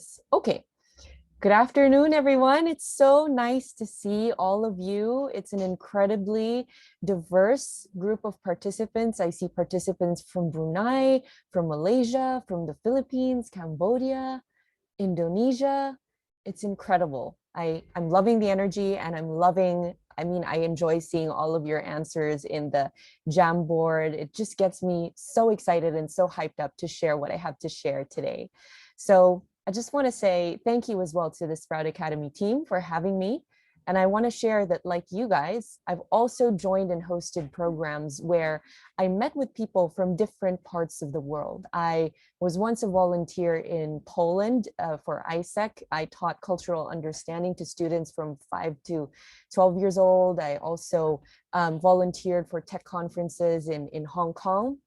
practice. Okay. Good afternoon, everyone. It's so nice to see all of you. It's an incredibly diverse group of participants. I see participants from Brunei, from Malaysia, from the Philippines, Cambodia, Indonesia. It's incredible. I'm loving the energy and I enjoy seeing all of your answers in the Jamboard. It just gets me so excited and so hyped up to share what I have to share today. So I just want to say thank you as well to the Sprout Academy team for having me. And I want to share that, like you guys, I've also joined and hosted programs where I met with people from different parts of the world. I was once a volunteer in Poland for ISEC. I taught cultural understanding to students from 5 to 12 years old. I also volunteered for tech conferences in Hong Kong.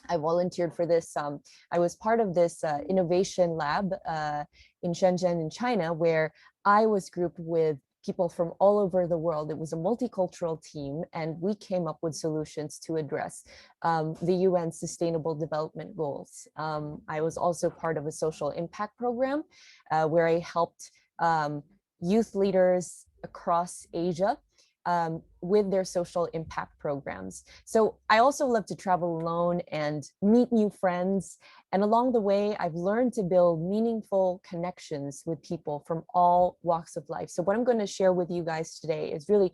I volunteered for this. I was part of this innovation lab in Shenzhen in China, where I was grouped with people from all over the world. It was a multicultural team, and we came up with solutions to address the UN Sustainable Development Goals. I was also part of a social impact program where I helped youth leaders across Asia with their social impact programs. So I also love to travel alone and meet new friends. And along the way, I've learned to build meaningful connections with people from all walks of life. So what I'm going to share with you guys today is really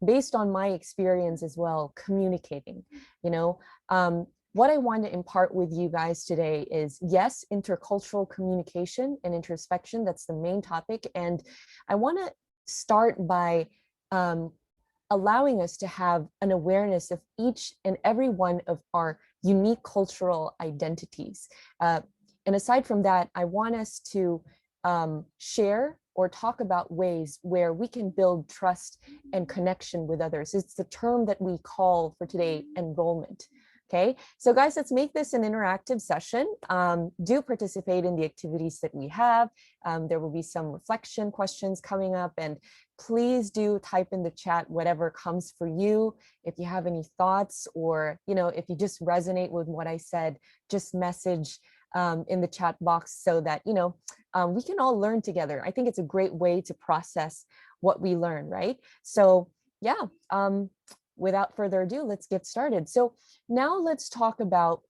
based on my experience as well, communicating. What I want to impart with you guys today is, yes, intercultural communication and introspection. That's the main topic. And I want to start by allowing us to have an awareness of each and every one of our unique cultural identities. And aside from that, I want us to share or talk about ways where we can build trust and connection with others. It's the term that we call for today enrollment. Okay, so guys, let's make this an interactive session. Do participate in the activities that we have. There will be some reflection questions coming up, and please do type in the chat whatever comes for you. If you have any thoughts, or if you just resonate with what I said, just message in the chat box so that we can all learn together. I think it's a great way to process what we learn, right? So yeah. Without further ado, let's get started. So now let's talk about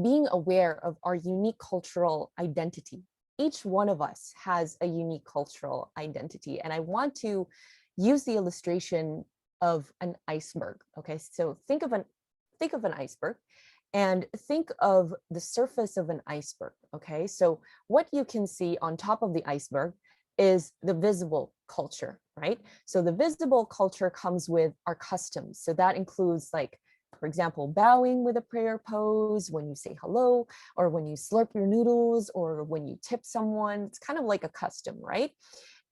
being aware of our unique cultural identity. Each one of us has a unique cultural identity. And I want to use the illustration of an iceberg. Okay, so think of an iceberg and think of the surface of an iceberg. Okay, so what you can see on top of the iceberg is the visible culture, right? So the visible culture comes with our customs. So that includes, like, for example, bowing with a prayer pose, when you say hello, or when you slurp your noodles, or when you tip someone. It's kind of like a custom, right?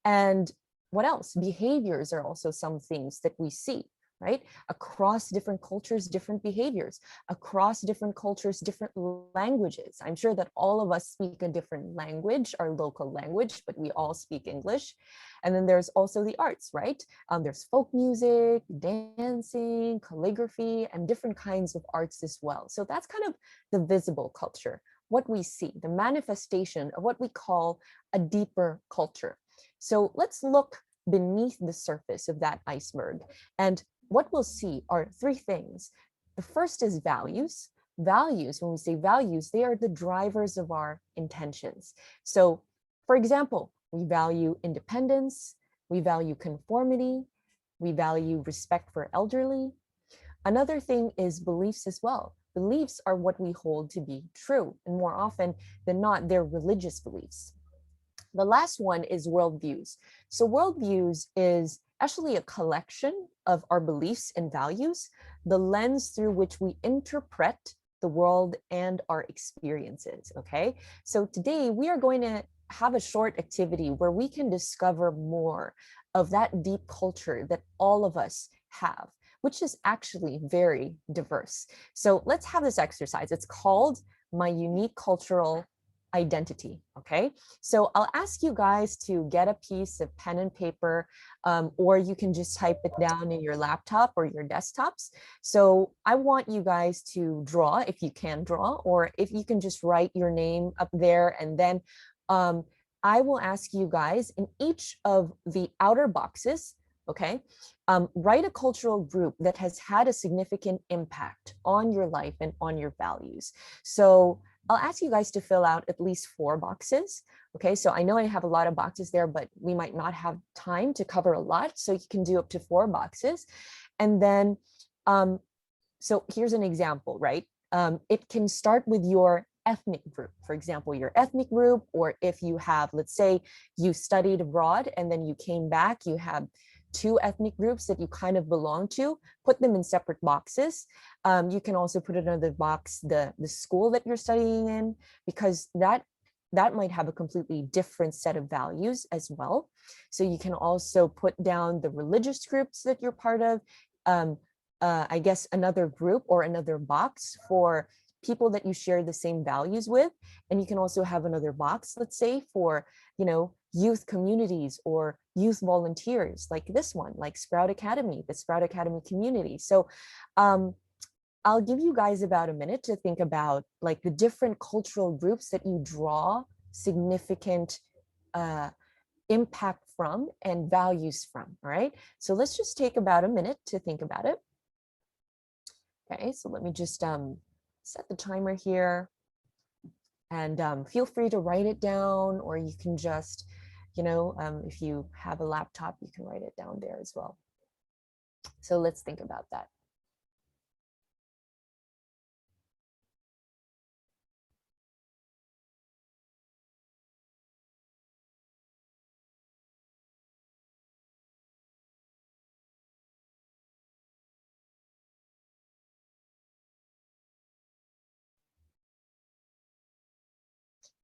And what else? Behaviors are also some things that we see, right? Across different cultures, different behaviors. Across different cultures, different languages. I'm sure that all of us speak a different language, our local language, but we all speak English. And then there's also the arts, right? There's folk music, dancing, calligraphy, and different kinds of arts as well. So that's kind of the visible culture, what we see, the manifestation of what we call a deeper culture. So let's look beneath the surface of that iceberg. And what we'll see are three things. The first is values. Values, when we say values, they are the drivers of our intentions. So, for example, we value independence, we value conformity, we value respect for elderly. Another thing is beliefs as well. Beliefs are what we hold to be true, and more often than not, they're religious beliefs. The last one is worldviews. So worldviews is actually a collection of our beliefs and values, the lens through which we interpret the world and our experiences, okay? So today we are going to have a short activity where we can discover more of that deep culture that all of us have, which is actually very diverse. So let's have this exercise. It's called My Unique Cultural Identity. Okay, so I'll ask you guys to get a piece of pen and paper, or you can just type it down in your laptop or your desktops. So I want you guys to draw, if you can draw, or if you can just write your name up there, and then I will ask you guys in each of the outer boxes, okay, write a cultural group that has had a significant impact on your life and on your values. So I'll ask you guys to fill out at least 4 boxes. Okay, so I know I have a lot of boxes there, but we might not have time to cover a lot. So you can do up to 4 boxes. And then, so here's an example, right? It can start with your ethnic group, for example, your ethnic group, or if you have, let's say you studied abroad and then you came back, you have 2 ethnic groups that you kind of belong to, put them in separate boxes. You can also put another box, the school that you're studying in, because that might have a completely different set of values as well. So you can also put down the religious groups that you're part of. I guess another group or another box for people that you share the same values with. And you can also have another box, let's say, for, youth communities or youth volunteers, like this one, like Sprout Academy, the Sprout Academy community. So I'll give you guys about a minute to think about like the different cultural groups that you draw significant impact from and values from. All right, so let's just take about a minute to think about it. Okay, so let me just set the timer here, and feel free to write it down, or you can just, if you have a laptop, you can write it down there as well. So let's think about that.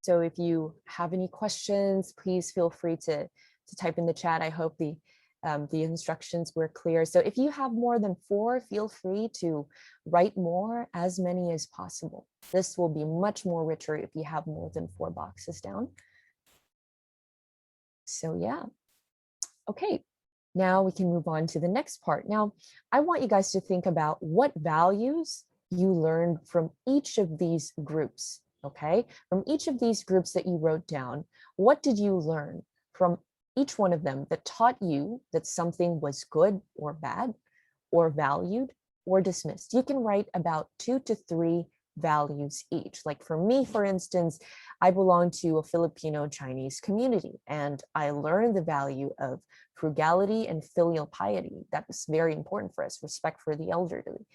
So if you have any questions, please feel free to type in the chat. I hope the instructions were clear. So if you have more than 4, feel free to write more, as many as possible. This will be much more richer if you have more than 4 boxes down. So yeah, okay. Now we can move on to the next part. Now, I want you guys to think about what values you learned from each of these groups, okay? From each of these groups that you wrote down, what did you learn from each one of them that taught you that something was good or bad, or valued or dismissed? You can write about 2 to 3 values each. Like for me, for instance, I belong to a Filipino Chinese community, and I learned the value of frugality and filial piety. That was very important for us, respect for the elderly.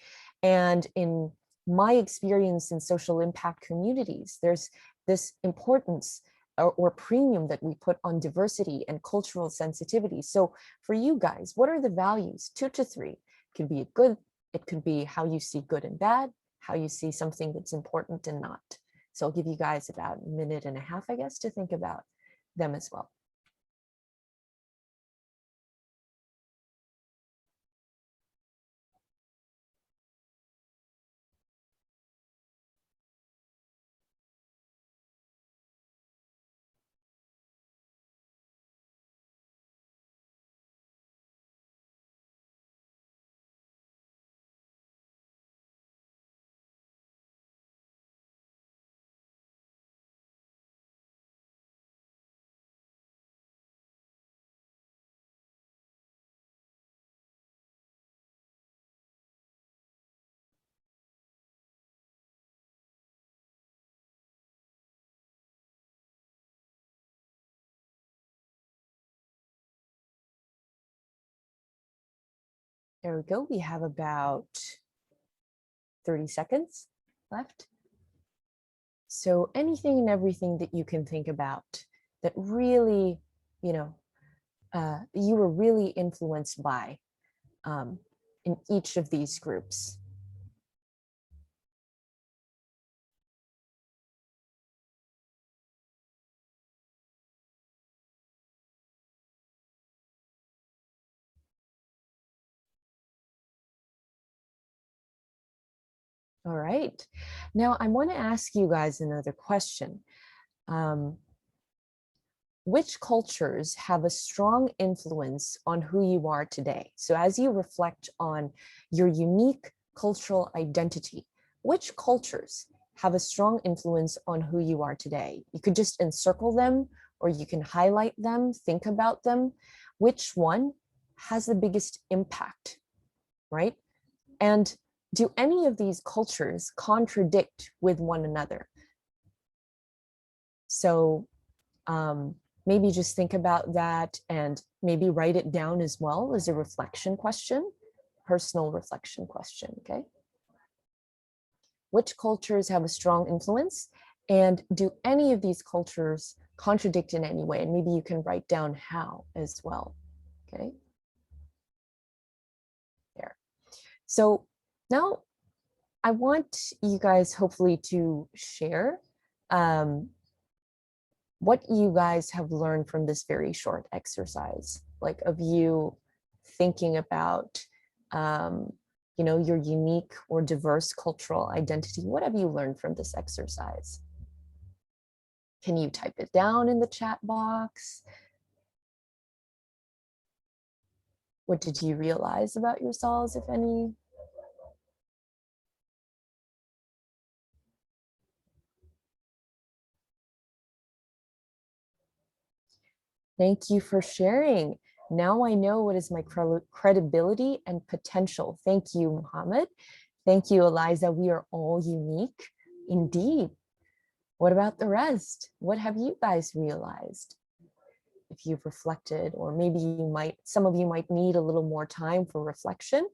And in my experience in social impact communities, there's this importance or premium that we put on diversity and cultural sensitivity. So for you guys, what are the values? 2 to 3. It could be good, it could be how you see good and bad, how you see something that's important and not. So I'll give you guys about a minute and a half, I guess, to think about them as well. There we go. We have about 30 seconds left. So anything and everything that you can think about that really, you were really influenced by in each of these groups. All right. Now I want to ask you guys another question. Which cultures have a strong influence on who you are today? So as you reflect on your unique cultural identity, which cultures have a strong influence on who you are today? You could just encircle them, or you can highlight them, think about them. Which one has the biggest impact, right? And do any of these cultures contradict with one another? So maybe just think about that and maybe write it down as well as a reflection question, personal reflection question, okay? Which cultures have a strong influence? And do any of these cultures contradict in any way? And maybe you can write down how as well, okay? There. So now I want you guys hopefully to share what you guys have learned from this very short exercise, like of you thinking about your unique or diverse cultural identity. What have you learned from this exercise? Can you type it down in the chat box? What did you realize about yourselves, if any? Thank you for sharing. Now I know what is my credibility and potential. Thank you, Muhammad. Thank you, Eliza. We are all unique. Indeed. What about the rest? What have you guys realized? If you've reflected, or maybe some of you might need a little more time for reflection.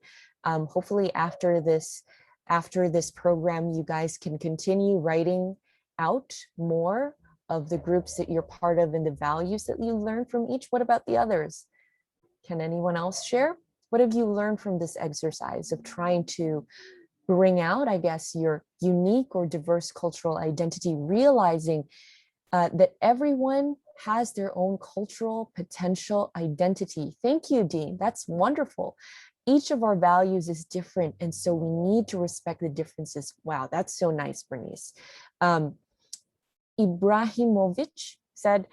Hopefully after this program, you guys can continue writing out more of the groups that you're part of and the values that you learn from each. What about the others? Can anyone else share? What have you learned from this exercise of trying to bring out, I guess, your unique or diverse cultural identity, realizing that everyone has their own cultural potential identity? Thank you, Dean. That's wonderful. Each of our values is different, and so we need to respect the differences. Wow, that's so nice, Bernice. Ibrahimovic said,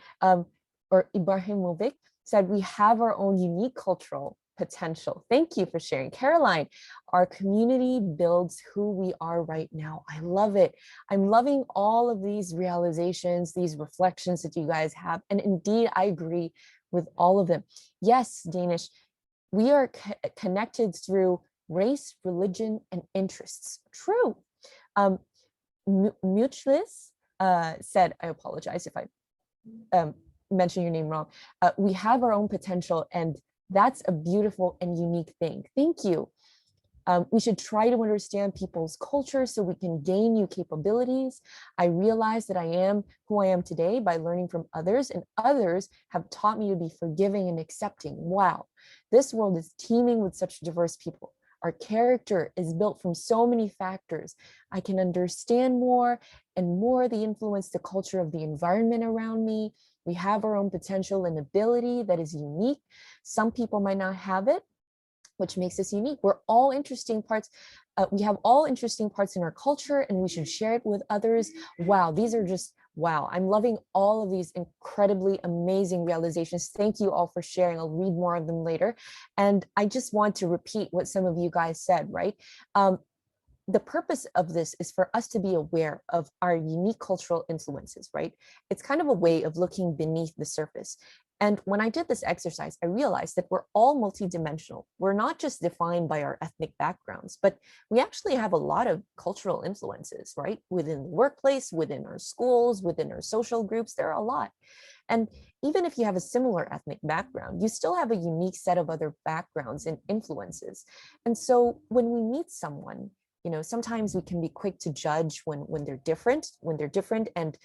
we have our own unique cultural potential. Thank you for sharing. Caroline, our community builds who we are right now. I love it. I'm loving all of these realizations, these reflections that you guys have. And indeed, I agree with all of them. Yes, Danish, we are connected through race, religion, and interests. True. Mutualist said, I apologize if I mention your name wrong. We have our own potential, and that's a beautiful and unique thing. Thank you. We should try to understand people's culture so we can gain new capabilities. I realize that I am who I am today by learning from others, and others have taught me to be forgiving and accepting. Wow, this world is teeming with such diverse people. Our character is built from so many factors. I can understand more and more the influence, the culture of the environment around me. We have our own potential and ability that is unique. Some people might not have it, which makes us unique. We're all interesting parts. We have all interesting parts in our culture, and we should share it with others. Wow, these are just, wow. I'm loving all of these incredibly amazing realizations. Thank you all for sharing. I'll read more of them later. And I just want to repeat what some of you guys said, right? The purpose of this is for us to be aware of our unique cultural influences, right? It's kind of a way of looking beneath the surface. And when I did this exercise, I realized that we're all multidimensional. We're not just defined by our ethnic backgrounds, but we actually have a lot of cultural influences, right? Within the workplace, within our schools, within our social groups, there are a lot. And even if you have a similar ethnic background, you still have a unique set of other backgrounds and influences. And so when we meet someone, sometimes we can be quick to judge when they're different, and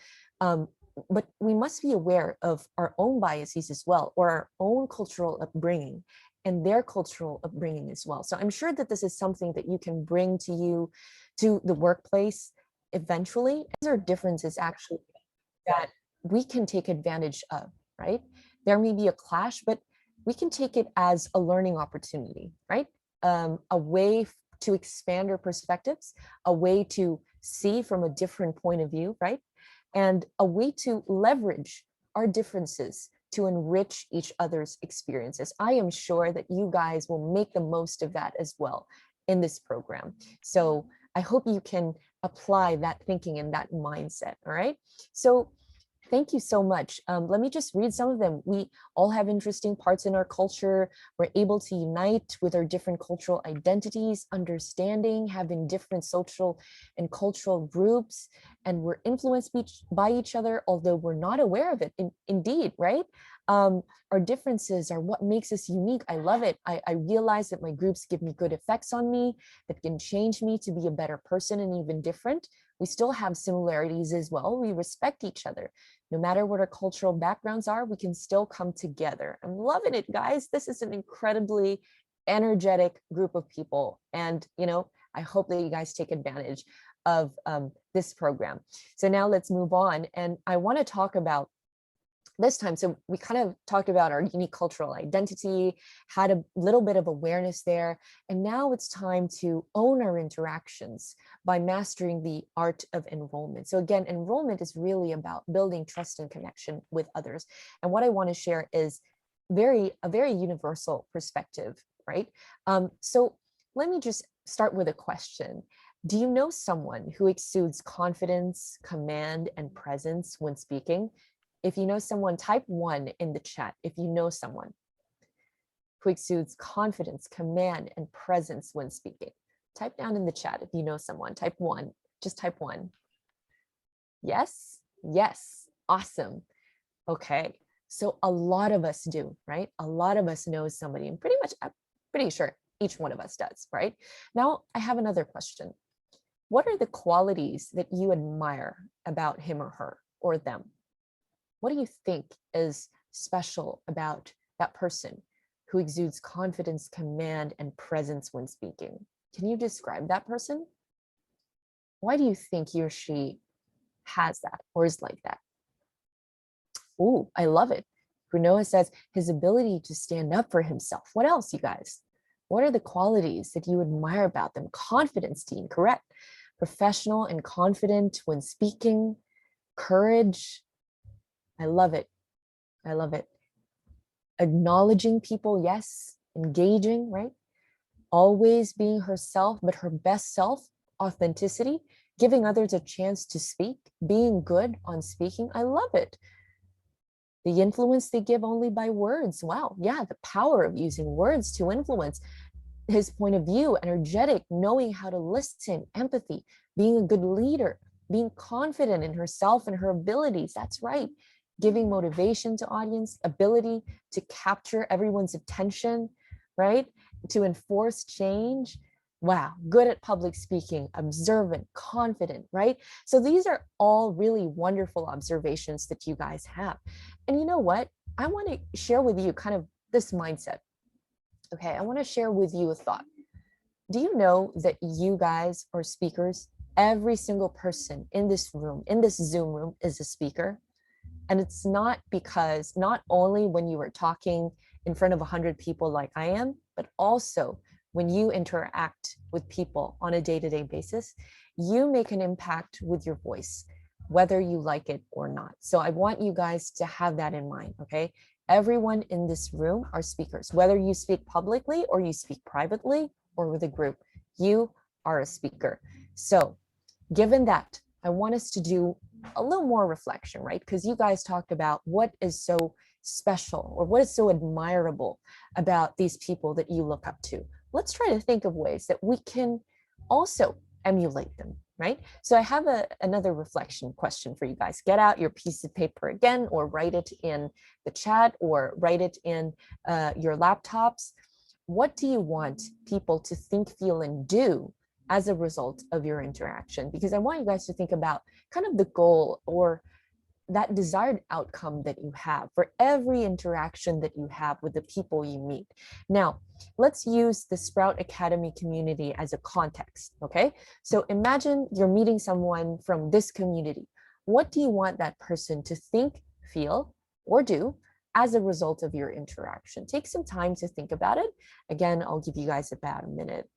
but we must be aware of our own biases as well, or our own cultural upbringing and their cultural upbringing as well. So I'm sure that this is something that you can bring to the workplace eventually. These are differences actually that we can take advantage of, right? There may be a clash, but we can take it as a learning opportunity, right? A way to expand our perspectives, a way to see from a different point of view, right? And a way to leverage our differences to enrich each other's experiences. I am sure that you guys will make the most of that as well in this program. So I hope you can apply that thinking and that mindset, all right? So Thank you so much. Let me just read some of them. We all have interesting parts in our culture. We're able to unite with our different cultural identities, understanding, having different social and cultural groups, and we're influenced by each other, although we're not aware of it. Indeed, right? Our differences are what makes us unique. I love it. I realize that my groups give me good effects on me that can change me to be a better person and even different. We still have similarities as well. We respect each other. No matter what our cultural backgrounds are, we can still come together. I'm loving it, guys. This is an incredibly energetic group of people. And, I hope that you guys take advantage of this program. So now let's move on. And I want to talk about this time. So we kind of talked about our unique cultural identity, had a little bit of awareness there. And now it's time to own our interactions by mastering the art of enrollment. So again, enrollment is really about building trust and connection with others. And what I want to share is a very universal perspective, right? So let me just start with a question. Do you know someone who exudes confidence, command, and presence when speaking? If you know someone, type 1 in the chat. If you know someone who exudes confidence, command, and presence when speaking, type down in the chat. If you know someone, type 1. Just type 1. Yes? Yes. Awesome. Okay. So a lot of us do, right? A lot of us know somebody, and I'm pretty sure each one of us does, right? Now, I have another question. What are the qualities that you admire about him or her or them? What do you think is special about that person who exudes confidence, command, and presence when speaking? Can you describe that person? Why do you think he or she has that or is like that? Ooh, I love it. Bruno says his ability to stand up for himself. What else, you guys? What are the qualities that you admire about them? Confidence, team, correct. Professional and confident when speaking. Courage. I love it. I love it. Acknowledging people, yes. Engaging, right? Always being herself, but her best self. Authenticity. Giving others a chance to speak. Being good on speaking. I love it. The influence they give only by words. Wow. Yeah, the power of using words to influence his point of view. Energetic, knowing how to listen, empathy, being a good leader, being confident in herself and her abilities. That's right. Giving motivation to audience, ability to capture everyone's attention, right? To enforce change. Wow, good at public speaking, observant, confident, right? So these are all really wonderful observations that you guys have. And you know what? I want to share with you kind of this mindset. Okay, I want to share with you a thought. Do you know that you guys are speakers? Every single person in this room, in this Zoom room, is a speaker. And it's not because not only when you are talking in front of 100 people like I am, but also when you interact with people on a day-to-day basis, you make an impact with your voice, whether you like it or not. So I want you guys to have that in mind, okay? Everyone in this room are speakers, whether you speak publicly or you speak privately or with a group, you are a speaker. So given that, I want us to do a little more reflection, right? Because you guys talked about what is so special or what is so admirable about these people that you look up to. Let's try to think of ways that we can also emulate them, right? So I have another reflection question for you guys. Get out your piece of paper again, or write it in the chat, or write it in your laptops. What do you want people to think, feel, and do as a result of your interaction? Because I want you guys to think about kind of the goal or that desired outcome that you have for every interaction that you have with the people you meet. Now, let's use the Sprout Academy community as a context, okay? So imagine you're meeting someone from this community. What do you want that person to think, feel, or do as a result of your interaction? Take some time to think about it. Again, I'll give you guys about a minute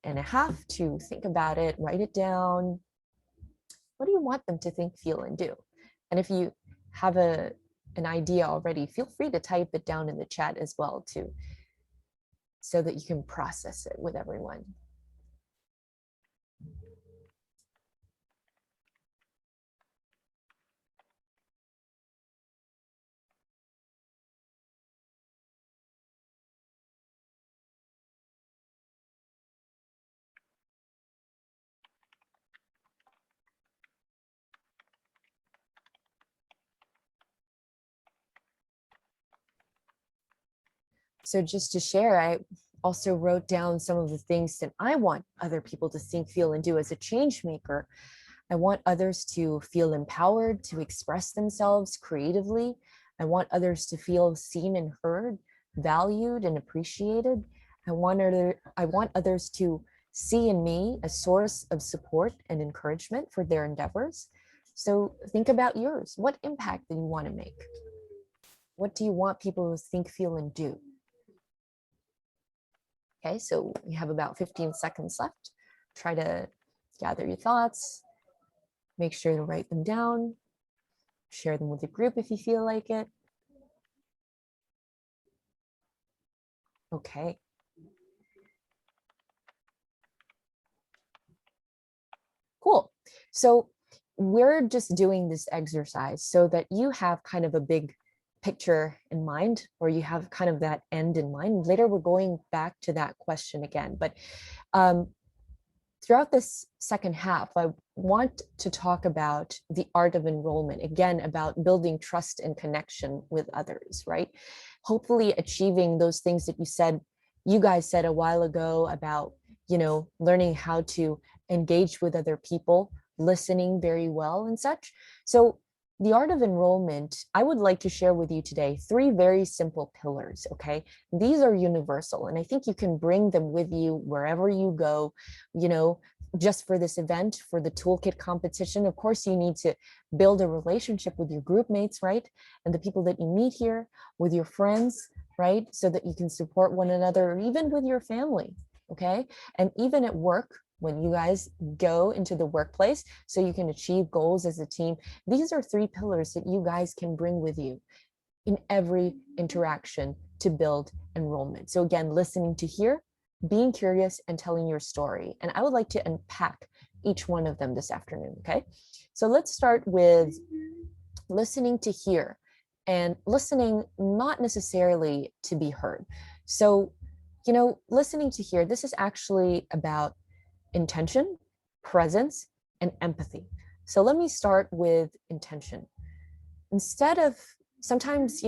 and a half to think about it, write it down. What do you want them to think, feel, and do? And if you have an idea already, feel free to type it down in the chat as well too, so that you can process it with everyone. So just to share, I also wrote down some of the things that I want other people to think, feel, and do as a change maker. I want others to feel empowered to express themselves creatively. I want others to feel seen and heard, valued and appreciated. I want others to see in me a source of support and encouragement for their endeavors. So think about yours. What impact do you want to make? What do you want people to think, feel, and do? Okay, so we have about 15 seconds left. Try to gather your thoughts, make sure to write them down, share them with the group if you feel like it. Okay. Cool. So we're just doing this exercise so that you have kind of a big picture in mind, or you have kind of that end in mind. Later, we're going back to that question again. But throughout this second half, I want to talk about the art of enrollment, again, about building trust and connection with others, right? Hopefully achieving those things that you guys said a while ago about, learning how to engage with other people, listening very well and such. So the art of enrollment, I would like to share with you today 3 very simple pillars, okay? These are universal, and I think you can bring them with you wherever you go, just for this event, for the toolkit competition. Of course, you need to build a relationship with your group mates, right? And the people that you meet here, with your friends, right? So that you can support one another, even with your family, okay? And even at work, when you guys go into the workplace, so you can achieve goals as a team. These are 3 pillars that you guys can bring with you in every interaction to build enrollment. So again, listening to hear, being curious, and telling your story. And I would like to unpack each one of them this afternoon, okay? So let's start with listening to hear, and listening not necessarily to be heard. So, listening to hear, this is actually about intention, presence, and empathy. So let me start with intention. Instead of sometimes,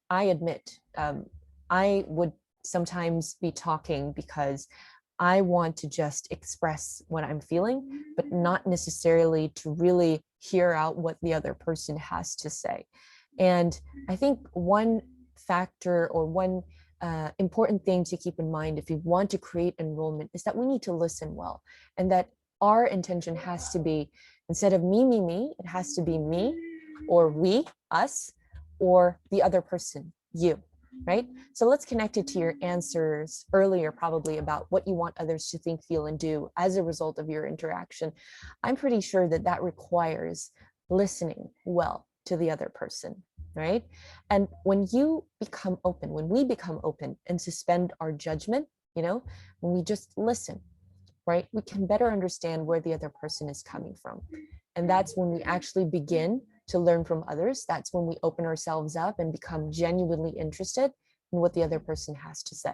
I admit, I would sometimes be talking because I want to just express what I'm feeling, but not necessarily to really hear out what the other person has to say. And I think one factor, or one important thing to keep in mind if you want to create enrollment, is that we need to listen well, and that our intention has to be, instead of me, it has to be me, or we, us, or the other person, you, right? So let's connect it to your answers earlier, probably, about what you want others to think, feel, and do as a result of your interaction. I'm pretty sure that that requires listening well to the other person, right? And when we become open and suspend our judgment, when we just listen, right, we can better understand where the other person is coming from. And that's when we actually begin to learn from others. That's when we open ourselves up and become genuinely interested in what the other person has to say,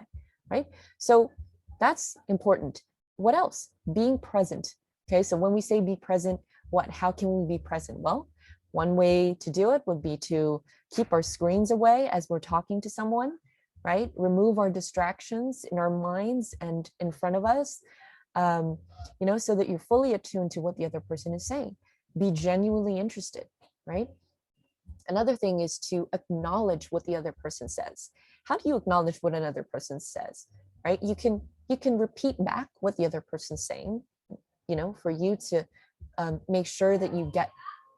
right? So that's important. What else? Being present. Okay, so when we say be present, how can we be present? Well, one way to do it would be to keep our screens away as we're talking to someone, right? Remove our distractions in our minds and in front of us, so that you're fully attuned to what the other person is saying. Be genuinely interested, right? Another thing is to acknowledge what the other person says. How do you acknowledge what another person says, right? You can repeat back what the other person's saying, for you to make sure that you get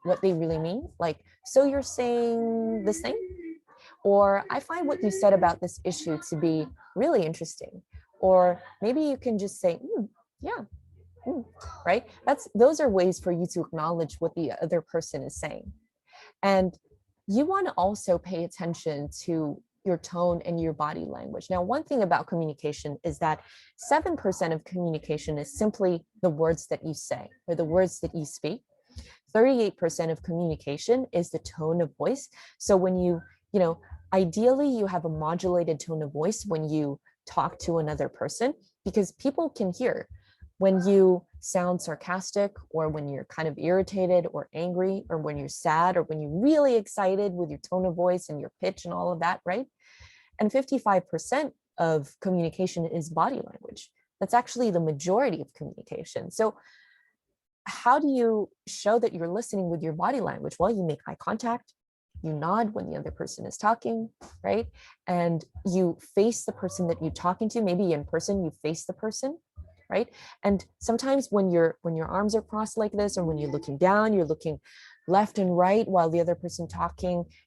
what they really mean. Like, so you're saying this thing? Or I find what you said about this issue to be really interesting. Or maybe you can just say, yeah, right? Those are ways for you to acknowledge what the other person is saying. And you want to also pay attention to your tone and your body language. Now, one thing about communication is that 7% of communication is simply the words that you say, or the words that you speak. 38% of communication is the tone of voice. So when ideally you have a modulated tone of voice when you talk to another person, because people can hear when you sound sarcastic, or when you're kind of irritated or angry, or when you're sad, or when you're really excited with your tone of voice and your pitch and all of that, right? And 55% of communication is body language. That's actually the majority of communication. So how do you show that you're listening with your body language? Well, you make eye contact, you nod when the other person is talking, right? And you face the person that you're talking to. Maybe in person, you face the person, right? And sometimes when your arms are crossed like this, or when you're looking down, you're looking left and right while the other person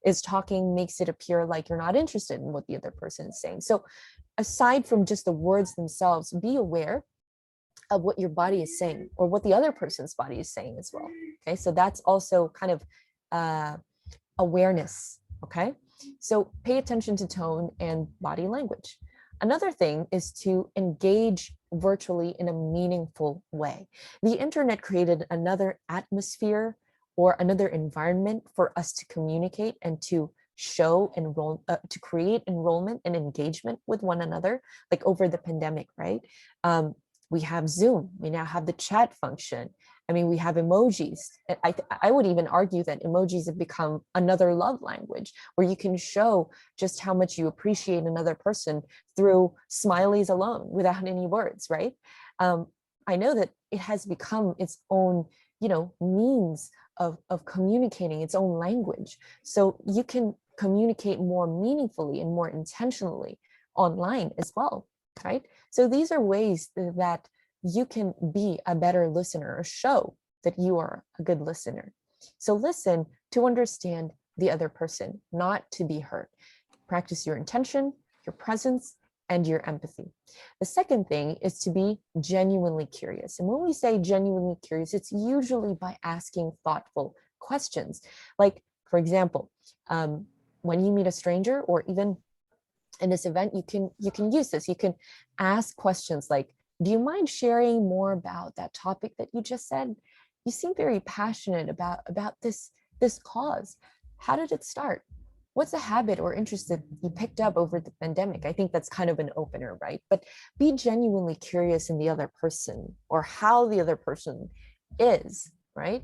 is talking, makes it appear like you're not interested in what the other person is saying. So aside from just the words themselves, be aware of what your body is saying, or what the other person's body is saying as well. Okay, so that's also kind of awareness. Okay, so pay attention to tone and body language. Another thing is to engage virtually in a meaningful way. The internet created another atmosphere or another environment for us to communicate and to to create enrollment and engagement with one another, like over the pandemic, right? We have Zoom, we now have the chat function. I mean, we have emojis. I would even argue that emojis have become another love language, where you can show just how much you appreciate another person through smileys alone without any words, right? I know that it has become its own, means of communicating, its own language. So you can communicate more meaningfully and more intentionally online as well, right? So these are ways that you can be a better listener, or show that you are a good listener. So listen to understand the other person, not to be heard. Practice your intention, your presence, and your empathy. The second thing is to be genuinely curious. And when we say genuinely curious, it's usually by asking thoughtful questions. Like, for example, when you meet a stranger, or even in this event, you can use this. You can ask questions like, do you mind sharing more about that topic that you just said? You seem very passionate about this cause. How did it start? What's a habit or interest that you picked up over the pandemic? I think that's kind of an opener, right? But be genuinely curious in the other person, or how the other person is, right?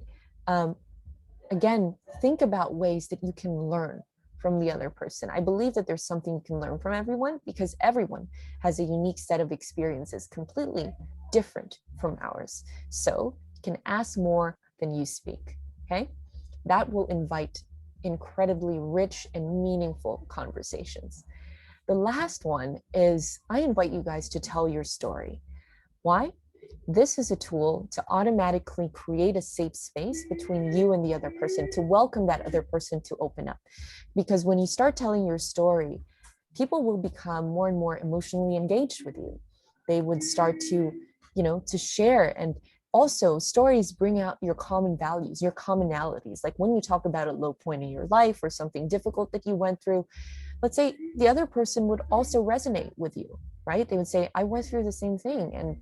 Again, think about ways that you can learn from the other person. I believe that there's something you can learn from everyone, because everyone has a unique set of experiences, completely different from ours. So you can ask more than you speak, okay? That will invite incredibly rich and meaningful conversations. The last one is, I invite you guys to tell your story. Why? This is a tool to automatically create a safe space between you and the other person, to welcome that other person to open up. Because when you start telling your story, people will become more and more emotionally engaged with you. They would start to, to share. And also, stories bring out your common values, your commonalities. Like when you talk about a low point in your life, or something difficult that you went through, let's say the other person would also resonate with you, right? They would say, I went through the same thing. And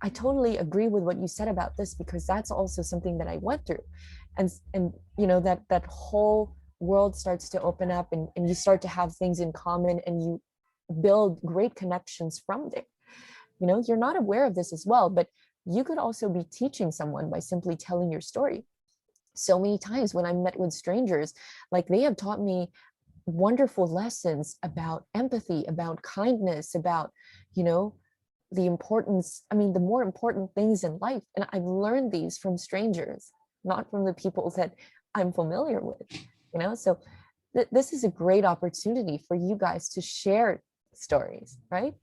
I totally agree with what you said about this, because that's also something that I went through. And that whole world starts to open up, and you start to have things in common, and you build great connections from there. You're not aware of this as well, but you could also be teaching someone by simply telling your story. So many times when I met with strangers, like, they have taught me wonderful lessons about empathy, about kindness, about, the importance, the more important things in life. And I've learned these from strangers, not from the people that I'm familiar with, So this is a great opportunity for you guys to share stories, right?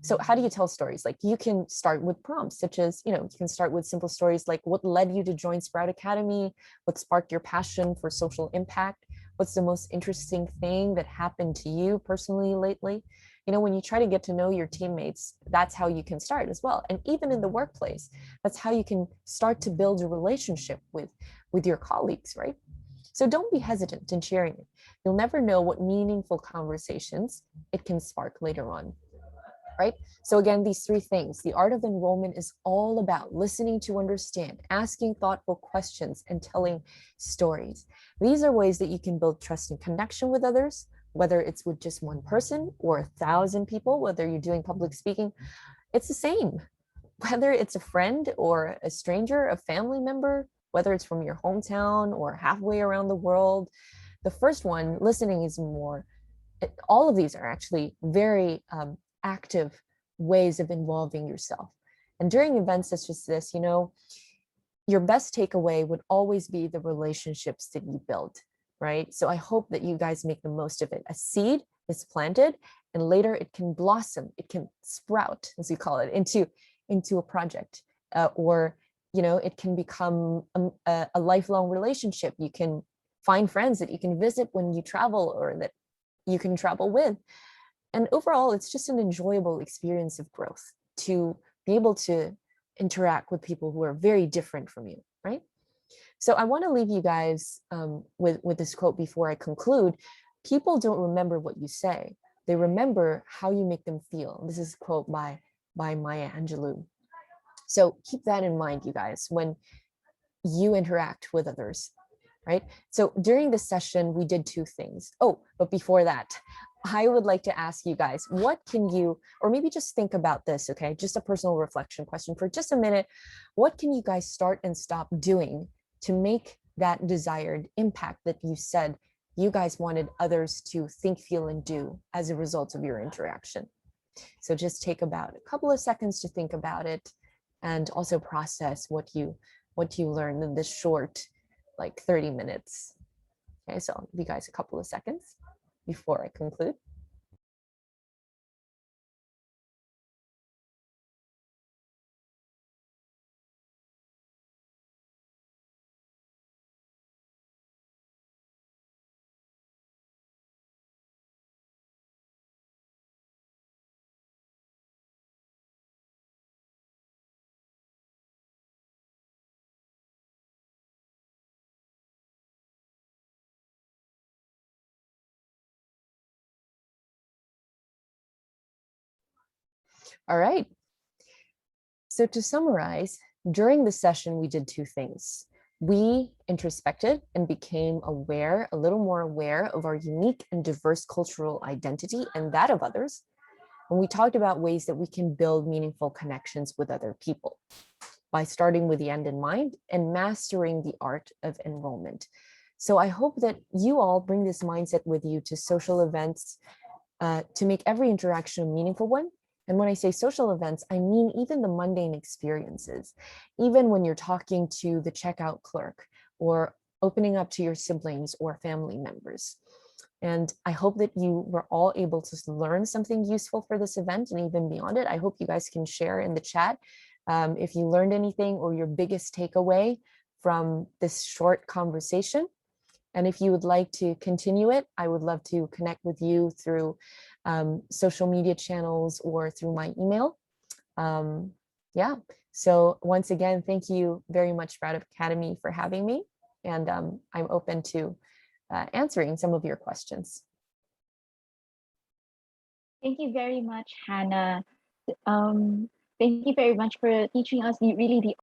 So how do you tell stories? Like, you can start with prompts, such as, you can start with simple stories like, what led you to join Sprout Academy? What sparked your passion for social impact? What's the most interesting thing that happened to you personally lately? When you try to get to know your teammates, that's how you can start as well. And even in the workplace, that's how you can start to build a relationship with your colleagues, right? So don't be hesitant in sharing it. You'll never know what meaningful conversations it can spark later on, right? So again, these three things: the art of enrollment is all about listening to understand, asking thoughtful questions, and telling stories. These are ways that you can build trust and connection with others, whether it's with just one person or 1,000 people, whether you're doing public speaking, it's the same. Whether it's a friend or a stranger, a family member, whether it's from your hometown or halfway around the world, The first one, listening, is more, all of these are actually very active ways of involving yourself. And during events such as this, you know, your best takeaway would always be the relationships that you build, right? So I hope that you guys make the most of it. A seed is planted, and later it can blossom, it can sprout, as you call it, into a project, or you know, it can become a lifelong relationship. You can find friends that you can visit when you travel, or that you can travel with. And overall, it's just an enjoyable experience of growth to be able to interact with people who are very different from you, right? So I want to leave you guys with this quote before I conclude. People don't remember what you say. They remember how you make them feel. This is a quote by Maya Angelou. So keep that in mind, you guys, when you interact with others, right? So during the session, we did two things. Oh, but before that, I would like to ask you guys, what can you, or maybe just think about this, okay? Just a personal reflection question for just a minute. What can you guys start and stop doing to make that desired impact that you said you guys wanted others to think, feel, and do as a result of your interaction? So just take about a couple of seconds to think about it, and also process what you learned in this short, like 30 minutes. Okay, so I'll give you guys a couple of seconds before I conclude. All right. So to summarize, during the session, we did two things. We introspected and became aware, a little more aware of our unique and diverse cultural identity and that of others. And we talked about ways that we can build meaningful connections with other people by starting with the end in mind and mastering the art of enrollment. So I hope that you all bring this mindset with you to social events, to make every interaction a meaningful one. And when I say social events, I mean even the mundane experiences, even when you're talking to the checkout clerk or opening up to your siblings or family members. And I hope that you were all able to learn something useful for this event and even beyond it. I hope you guys can share in the chat if you learned anything or your biggest takeaway from this short conversation. And if you would like to continue it, I would love to connect with you through social media channels or through my email. Yeah, so once again, thank you very much, Sprout Academy, for having me. And I'm open to answering some of your questions. Thank you very much, Hannah. Thank you very much for teaching us really the